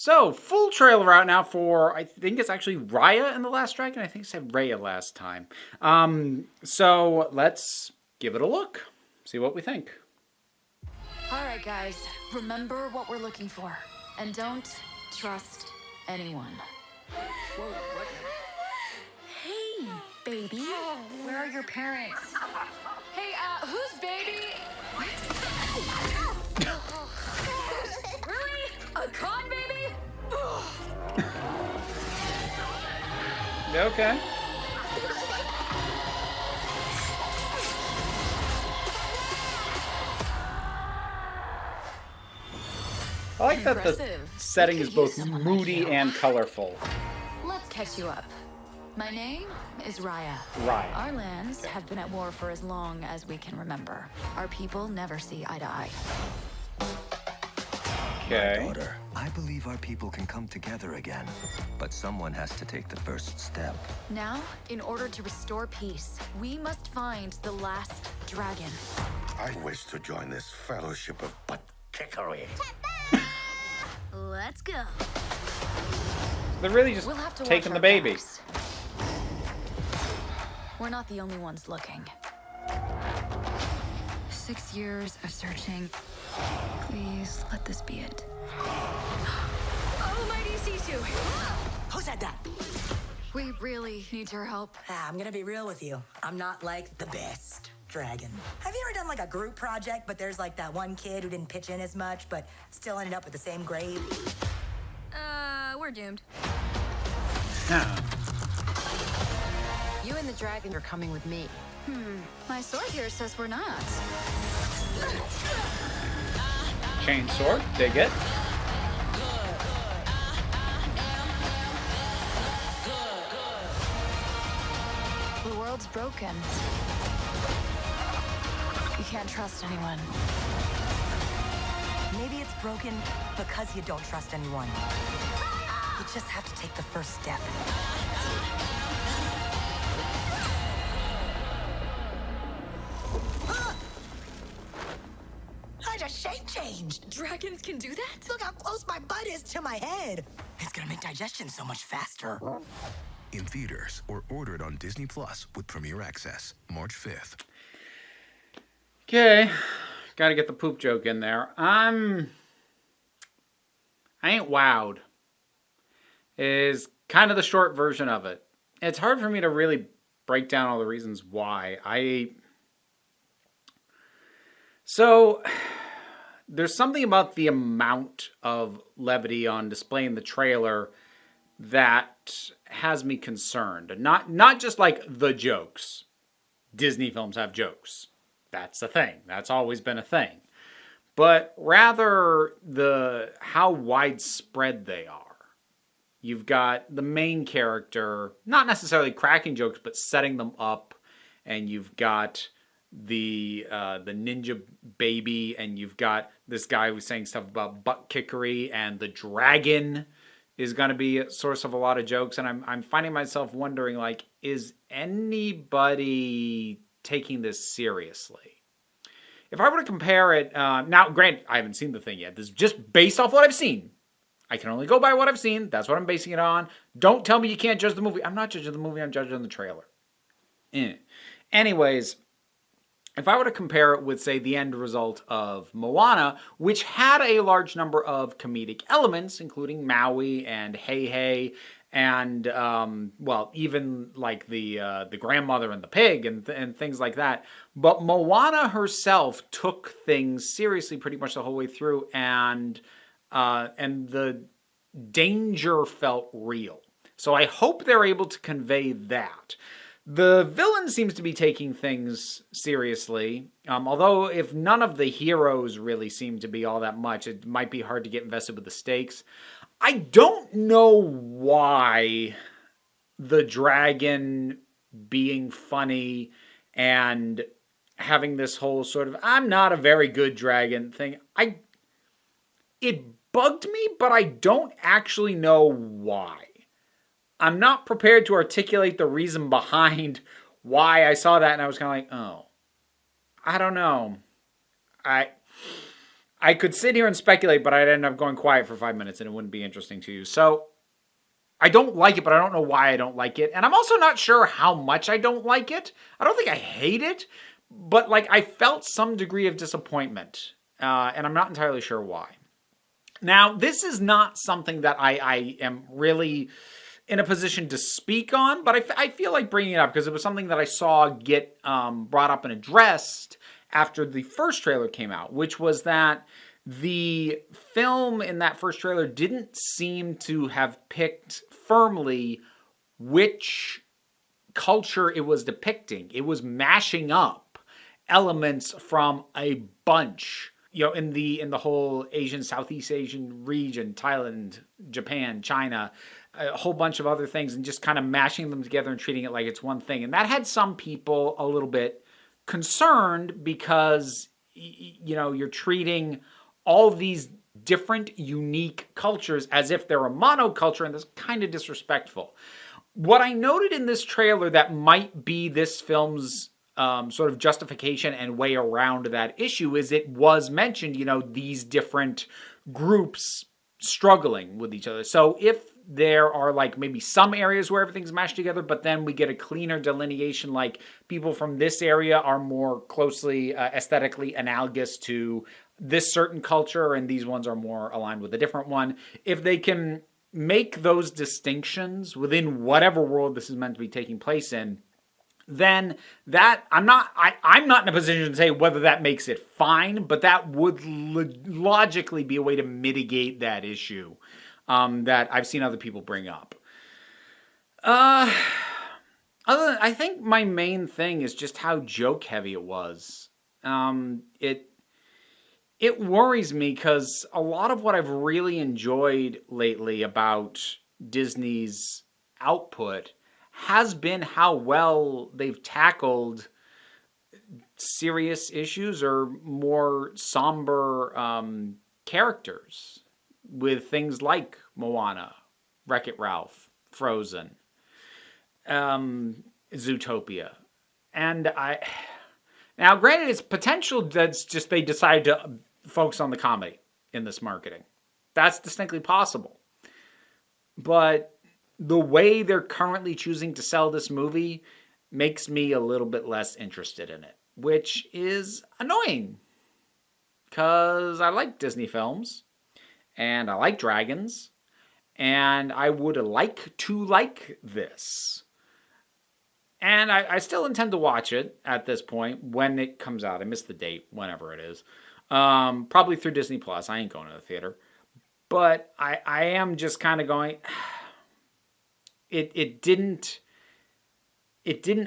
So, full trailer out now for, I think it's actually Raya and the Last Dragon. I think it said Raya last time. So, let's give it a look. See what we think. Alright guys, remember what we're looking for. And don't trust anyone. Whoa, what? Hey, baby. Where are your parents? Hey, who's baby? Really? A con baby? Okay. I like that the setting is both moody and colorful. Let's catch you up. My name is Raya. Raya. Our lands have been at war for as long as we can remember. Our people never see eye to eye. Okay. My daughter, I believe our people can come together again, but someone has to take the first step. Now, in order to restore peace, we must find the last dragon. I wish to join this fellowship of butt kickery. Let's go. They're really just We'll have to taking watch the our baby. backs. We're not the only ones looking. 6 years of searching. Please let this be it. Oh, mighty Sisu! Who said that? We really need your help. I'm gonna be real with you. I'm not like the best dragon. Have you ever done like a group project, but there's like that one kid who didn't pitch in as much, but still ended up with the same grade? We're doomed. Huh. You and the dragon are coming with me. My sword here says we're not. Chain sword, dig it. The world's broken. You can't trust anyone. Maybe it's broken because you don't trust anyone. You just have to take the first step. I just shape changed. Dragons can do that? Look how close my butt is to my head. It's gonna make digestion so much faster. In theaters or ordered on Disney Plus with Premier Access, March 5th. Okay. Gotta get the poop joke in there. I ain't wowed. Is kind of the short version of it. It's hard for me to really break down all the reasons why. So, there's something about the amount of levity on display in the trailer that has me concerned. Not just like the jokes. Disney films have jokes. That's a thing. That's always been a thing. But rather how widespread they are. You've got the main character, not necessarily cracking jokes, but setting them up. And you've got the ninja baby, and you've got this guy who's saying stuff about butt kickery, and the dragon is going to be a source of a lot of jokes. And I'm finding myself wondering, like, is anybody taking this seriously? If I were to compare it, now, granted, I haven't seen the thing yet. This is just based off what I've seen. I can only go by what I've seen. That's what I'm basing it on. Don't tell me you can't judge the movie. I'm not judging the movie. I'm judging the trailer. Anyways, if I were to compare it with, say, the end result of Moana, which had a large number of comedic elements, including Maui and Hey Hey, and, even like the grandmother and the pig and things like that. But Moana herself took things seriously pretty much the whole way through, and the danger felt real. So I hope they're able to convey that. The villain seems to be taking things seriously, although if none of the heroes really seem to be all that much, it might be hard to get invested with the stakes. I don't know why the dragon being funny and having this whole sort of, I'm not a very good dragon thing, it bugged me, but I don't actually know why. I'm not prepared to articulate the reason behind why I saw that, and I was kind of like, oh, I don't know. I could sit here and speculate, but I'd end up going quiet for 5 minutes and it wouldn't be interesting to you. So I don't like it, but I don't know why I don't like it. And I'm also not sure how much I don't like it. I don't think I hate it, but like I felt some degree of disappointment. And I'm not entirely sure why. Now, this is not something that I am really in a position to speak on, but I feel like bringing it up because it was something that I saw get brought up and addressed after the first trailer came out, which was that the film in that first trailer didn't seem to have picked firmly which culture it was depicting. It was mashing up elements from a bunch, in the whole Southeast Asian region, Thailand, Japan, China, a whole bunch of other things, and just kind of mashing them together and treating it like it's one thing. And that had some people a little bit concerned because, you're treating all these different, unique cultures as if they're a monoculture, and that's kind of disrespectful. What I noted in this trailer that might be this film's sort of justification and way around that issue is it was mentioned, these different groups struggling with each other. So if there are like maybe some areas where everything's mashed together, but then we get a cleaner delineation, like people from this area are more closely aesthetically analogous to this certain culture, and these ones are more aligned with a different one. If they can make those distinctions within whatever world this is meant to be taking place in, then that I'm not in a position to say whether that makes it fine, but that would logically be a way to mitigate that issue that I've seen other people bring up. I think my main thing is just how joke heavy it was. It worries me because a lot of what I've really enjoyed lately about Disney's output has been how well they've tackled serious issues or more somber characters with things like Moana, Wreck-It Ralph, Frozen, Zootopia. And now granted, it's potential that's just they decide to focus on the comedy in this marketing. That's distinctly possible. But the way they're currently choosing to sell this movie makes me a little bit less interested in it, which is annoying because I like Disney films and I like dragons and I would like to like this. And I still intend to watch it at this point when it comes out. I missed the date, whenever it is. Probably through Disney Plus. I ain't going to the theater. But I am just kind of going... It didn't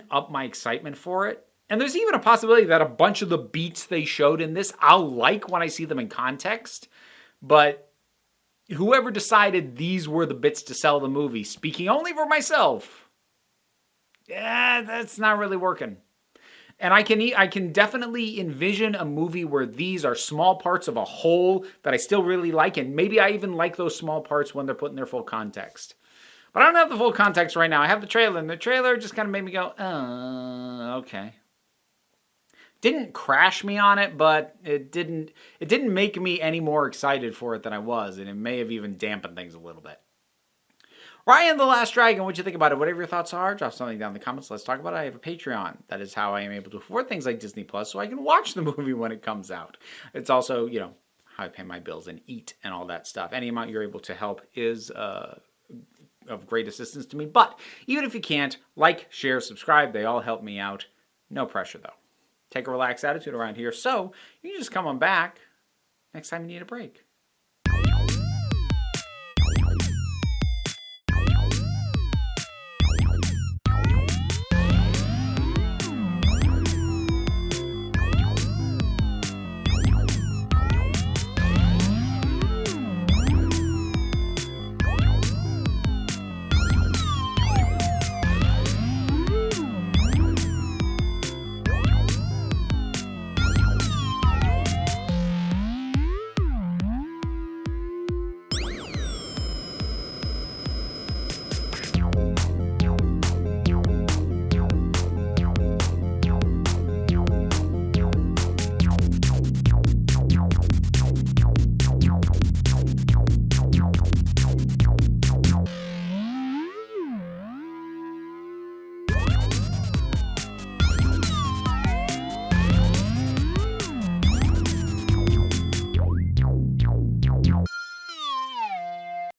up my excitement for it. And there's even a possibility that a bunch of the beats they showed in this I'll like when I see them in context. But whoever decided these were the bits to sell the movie, speaking only for myself, that's not really working. And I can definitely envision a movie where these are small parts of a whole that I still really like. And maybe I even like those small parts when they're put in their full context. But I don't have the full context right now. I have the trailer, and the trailer just kind of made me go, okay. Didn't crash me on it, but it didn't make me any more excited for it than I was, and it may have even dampened things a little bit. Raya and the Last Dragon, what'd you think about it? Whatever your thoughts are, drop something down in the comments. Let's talk about it. I have a Patreon. That is how I am able to afford things like Disney Plus, so I can watch the movie when it comes out. It's also, how I pay my bills and eat and all that stuff. Any amount you're able to help is of great assistance to me. But even if you can't, like, share, subscribe. They all help me out. No pressure, though. Take a relaxed attitude around here, so you can just come on back next time you need a break.